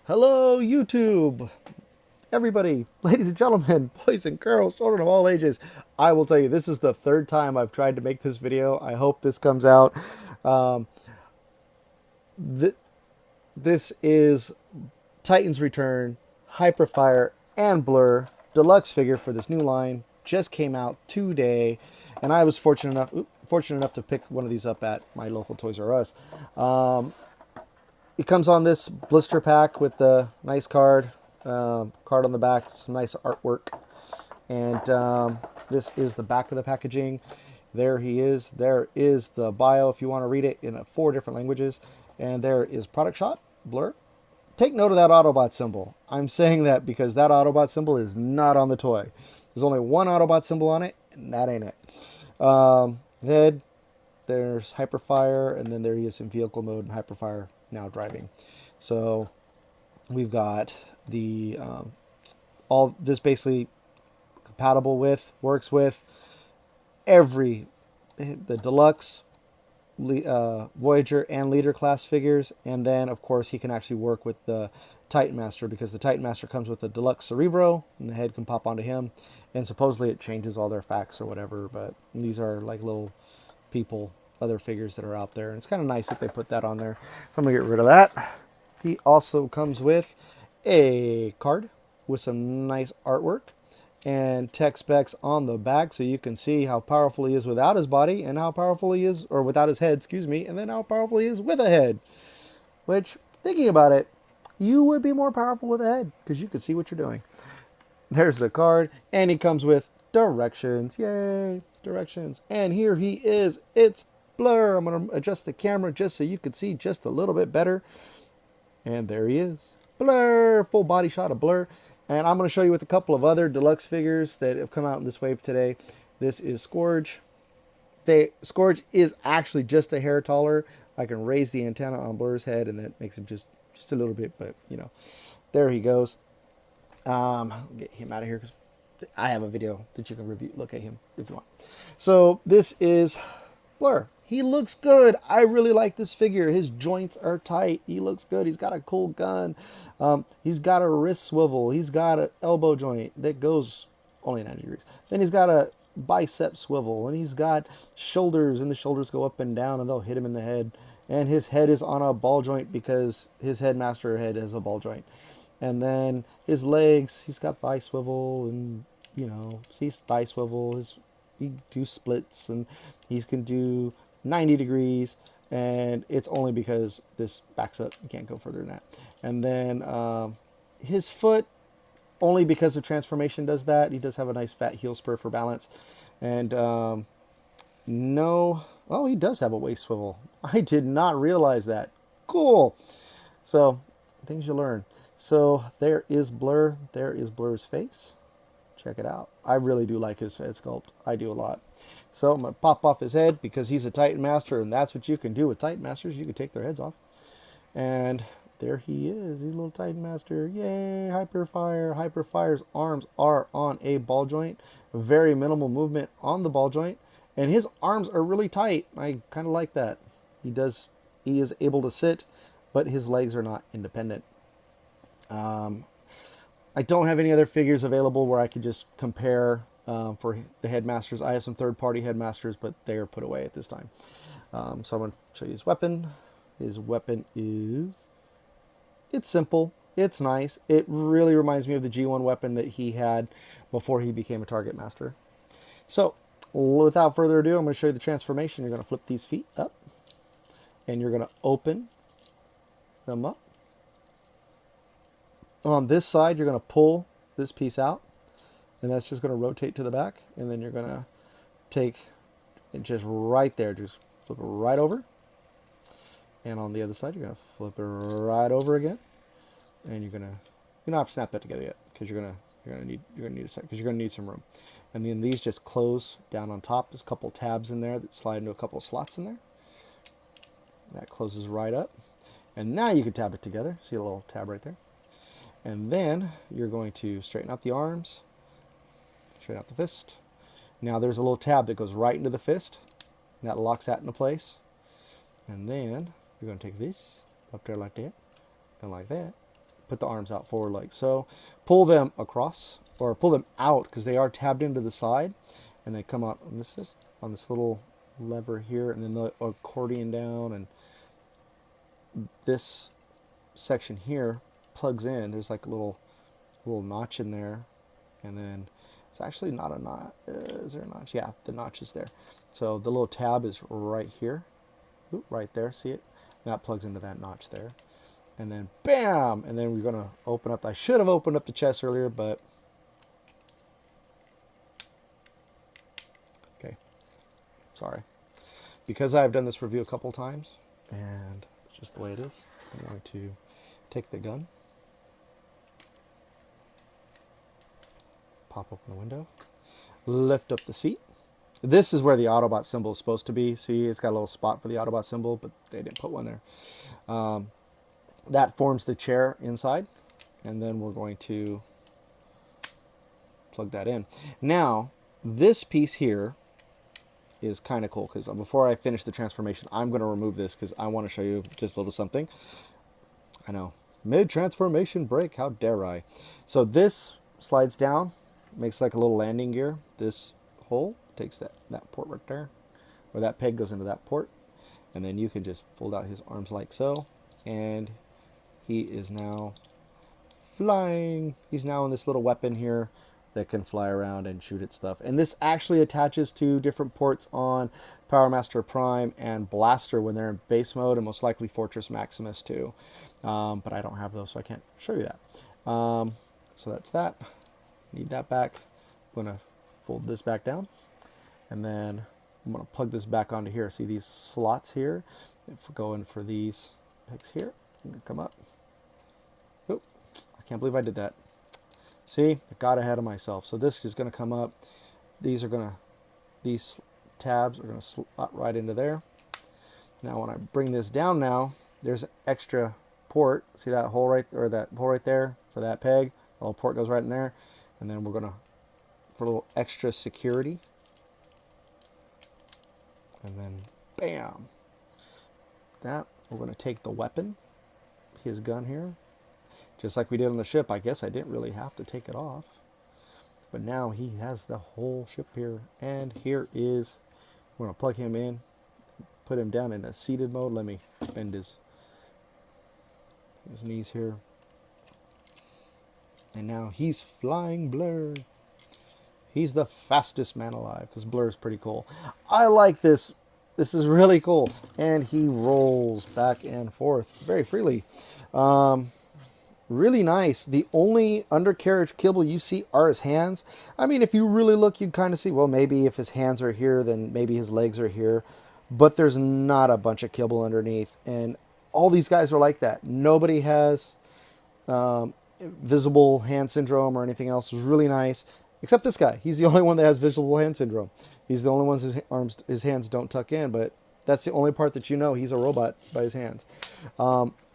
Hello, YouTube! Everybody, ladies and gentlemen, boys and girls, children of all ages. I will tell you, this is the third time I've tried to make this video. I hope this comes out. Um, th this is Titans Return, Hyperfire, and Blur deluxe figure for this new line. Just came out today, and I was fortunate enough to pick one of these up at my local Toys R Us. It comes on this blister pack with the nice card on the back, some nice artwork. And this is the back of the packaging. There he is. There is the bio if you want to read it in 4 different languages. And there is product shot, Blur. Take note of that Autobot symbol. I'm saying that because that Autobot symbol is not on the toy. There's only one Autobot symbol on it, and that ain't it. Head, there's Hyperfire, and then there he is in vehicle mode and Hyperfire now driving. So we've got the all this basically compatible with, works with the deluxe Voyager and Leader class figures, and then of course he can actually work with the Titan Master because the Titan Master comes with the deluxe Cerebro and the head can pop onto him, and supposedly it changes all their facts or whatever, but these are like little people, other figures that are out there, and it's kind of nice that they put that on there. I'm gonna get rid of that. He also comes with a card with some nice artwork and tech specs on the back so you can see how powerful he is without his body and how powerful he is, or without his head, excuse me, and then how powerful he is with a head. Which, thinking about it, you would be more powerful with a head because you can see what you're doing. There's the card, and he comes with directions. Yay, directions. And here he is. It's Blur. I'm going to adjust the camera just so you can see just a little bit better. And there he is. Blur, full body shot of Blur. And I'm going to show you with a couple of other deluxe figures that have come out in this wave today. This is Scourge. Scourge is actually just a hair taller. I can raise the antenna on Blur's head, and that makes him just a little bit, but you know, there he goes. Get him out of here because I have a video that you can review. Look at him if you want. So this is Blur. He looks good. I really like this figure. His joints are tight. He looks good. He's got a cool gun. He's got a wrist swivel. He's got an elbow joint that goes only 90 degrees. Then he's got a bicep swivel. And he's got shoulders, and the shoulders go up and down, and they'll hit him in the head. And his head is on a ball joint because his headmaster head is a ball joint. And then his legs, he's got thigh swivel, and, you know, he's thigh swivel. He do splits, and he can do 90 degrees, and it's only because this backs up. You can't go further than that. And then his foot, only because of transformation, does that. He does have a nice fat heel spur for balance. And no, oh, he does have a waist swivel. I did not realize that. Cool. So, things you learn. So, there is Blur. There is Blur's face. Check it out. I really do like his head sculpt. I do a lot. So I'm going to pop off his head because he's a Titan Master, and that's what you can do with Titan Masters. You can take their heads off. And there he is. He's a little Titan Master. Yay, Hyperfire. Hyperfire's arms are on a ball joint. Very minimal movement on the ball joint. And his arms are really tight. I kind of like that. He is able to sit, but his legs are not independent. I don't have any other figures available where I could just compare for the headmasters. I have some third-party headmasters, but they are put away at this time. So I'm going to show you his weapon. His weapon is... It's simple. It's nice. It really reminds me of the G1 weapon that he had before he became a Target Master. So, without further ado, I'm going to show you the transformation. You're going to flip these feet up, and you're going to open them up. On this side, you're going to pull this piece out, and that's just going to rotate to the back, and then you're going to take it just right there, just flip it right over. And on the other side, you're going to flip it right over again, and you don't have to snap that together yet because you're going to need a second because you're going to need some room. And then these just close down on top. There's a couple tabs in there that slide into a couple of slots in there. That closes right up, and now you can tab it together. See a little tab right there. And then you're going to straighten out the arms, straighten out the fist. Now there's a little tab that goes right into the fist, and that locks that into place. And then you're going to take this up there like that, and like that, put the arms out forward like so. Pull them across, or pull them out, because they are tabbed into the side, and they come out on this little lever here, and then the accordion down, and this section here plugs in. There's like a little notch in there, and then it's actually not a notch. Is there a notch? Yeah, the notch is there. So the little tab is right here. Ooh, right there, see it? That plugs into that notch there. And then bam! And then we're gonna open up. I should have opened up the chest earlier, but okay, sorry. Because I've done this review a couple times, and it's just the way it is, I'm going to take the gun, pop open the window, lift up the seat. This is where the Autobot symbol is supposed to be. See, it's got a little spot for the Autobot symbol, but they didn't put one there. That forms the chair inside, and then we're going to plug that in. Now, this piece here is kind of cool, because before I finish the transformation, I'm going to remove this because I want to show you just a little something. I know, mid-transformation break, how dare I. So this slides down, makes like a little landing gear. This hole takes that port right there, or that peg goes into that port, and then you can just fold out his arms like so, and he is now flying. He's now in this little weapon here that can fly around and shoot at stuff. And this actually attaches to different ports on Power Master Prime and Blaster when they're in base mode, and most likely Fortress Maximus too. But I don't have those, so I can't show you that. So that's that. Need that back. I'm going to fold this back down, and then I'm going to plug this back onto here. See these slots here? If we go in for these pegs here, I'm going to come up. Oh, I can't believe I did that. See, I got ahead of myself. So this is going to come up. These tabs are going to slot right into there. Now when I bring this down now, there's an extra port. See that hole right, or that hole right there for that peg? The little port goes right in there. And then we're going to, for a little extra security, and then bam, that, we're going to take the weapon, his gun here, just like we did on the ship. I guess I didn't really have to take it off, but now he has the whole ship here. And here is, we're going to plug him in, put him down in a seated mode. Let me bend his knees here. And now he's flying Blurr. He's the fastest man alive, because Blurr's pretty cool. I like this. This is really cool. And he rolls back and forth very freely. Really nice. The only undercarriage kibble you see are his hands. I mean, if you really look, you'd kind of see, well, maybe if his hands are here, then maybe his legs are here. But there's not a bunch of kibble underneath. And all these guys are like that. Nobody has visible hand syndrome or anything else. Is really nice, except this guy. He's the only one that has visible hand syndrome. He's the only one his hands don't tuck in, but that's the only part that you know he's a robot by his hands.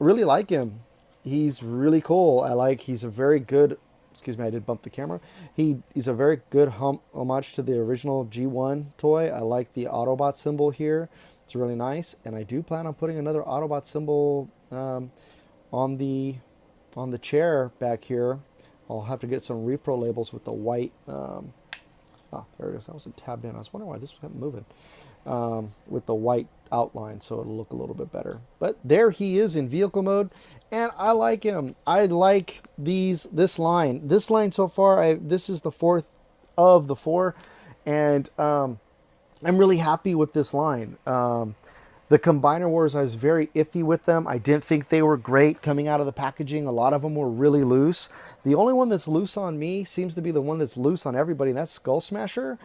Really like him. He's really cool. He's a very good, excuse me, I did bump the camera. He's a very good homage to the original G1 toy. I like the Autobot symbol here. It's really nice, and I do plan on putting another Autobot symbol on the chair back here. I'll have to get some repro labels with the white, there it is. That wasn't tabbed in. I was wondering why this kept moving. With the white outline, so it'll look a little bit better. But there he is in vehicle mode, and I like him. I like this line. This line so far, this is the fourth of the four, and I'm really happy with this line. The Combiner Wars, I was very iffy with them. I didn't think they were great coming out of the packaging. A lot of them were really loose. The only one that's loose on me seems to be the one that's loose on everybody, and that's Skull Smasher.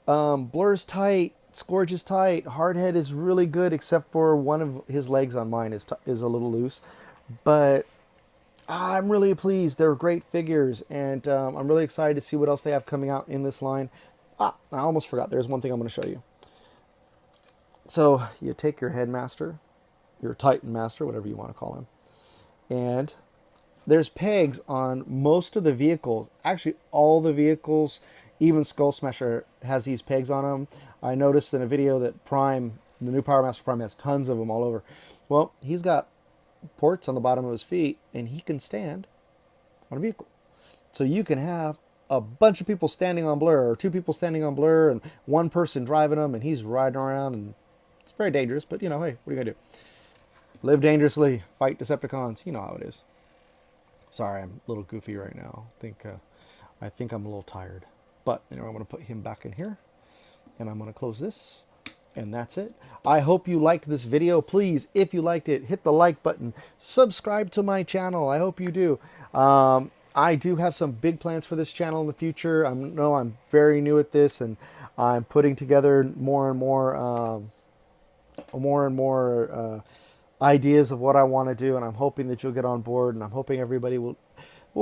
Blurr's tight, Scourge is tight, Hardhead is really good, except for one of his legs on mine is a little loose. But I'm really pleased. They're great figures, and I'm really excited to see what else they have coming out in this line. I almost forgot. There's one thing I'm going to show you. So you take your Headmaster, your Titan Master, whatever you want to call him, and there's pegs on most of the vehicles. Actually, all the vehicles, even Skull Smasher has these pegs on them. I noticed in a video that Prime, the new Power Master Prime, has tons of them all over. Well, he's got ports on the bottom of his feet, and he can stand on a vehicle. So you can have a bunch of people standing on Blurr, or two people standing on Blurr, and one person driving them, and he's riding around, and it's very dangerous. But you know, hey, what are you gonna do? Live dangerously, fight Decepticons. You know how it is. Sorry, I'm a little goofy right now. I think I'm a little tired. But anyway, I'm gonna put him back in here, and I'm gonna close this. And that's it. I hope you liked this video. Please, if you liked it, hit the like button. Subscribe to my channel. I hope you do. I do have some big plans for this channel in the future. I know I'm very new at this, and I'm putting together more and more ideas of what I want to do. And I'm hoping that you'll get on board, and I'm hoping everybody will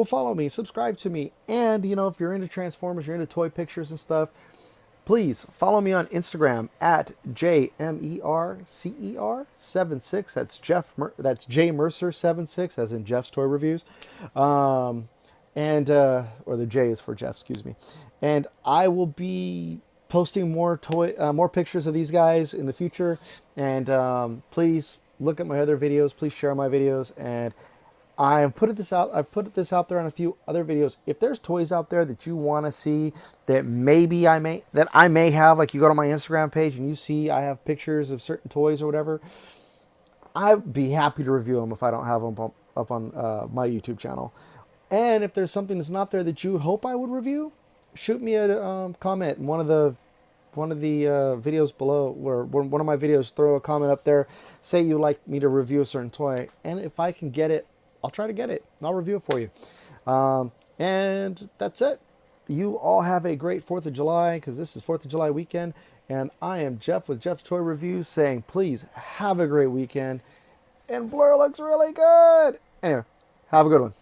follow me, subscribe to me. And, you know, if you're into Transformers, you're into toy pictures and stuff, please follow me on Instagram at JMercer76. That's that's J Mercer76, as in Jeff's Toy Reviews. Or the J is for Jeff, excuse me. And I will be posting more pictures of these guys in the future. And please look at my other videos. Please share my videos. And I've put this out there on a few other videos. If there's toys out there that you want to see that maybe I may have, like you go to my Instagram page and you see I have pictures of certain toys or whatever, I'd be happy to review them if I don't have them up on my YouTube channel. And if there's something that's not there that you hope I would review, shoot me a comment in one of the videos below, or one of my videos. Throw a comment up there. Say you'd like me to review a certain toy, and if I can get it, I'll try to get it. I'll review it for you. And that's it. You all have a great 4th of July, because this is 4th of July weekend. And I am Jeff with Jeff's Toy Reviews saying, please have a great weekend. And Blurr looks really good. Anyway, have a good one.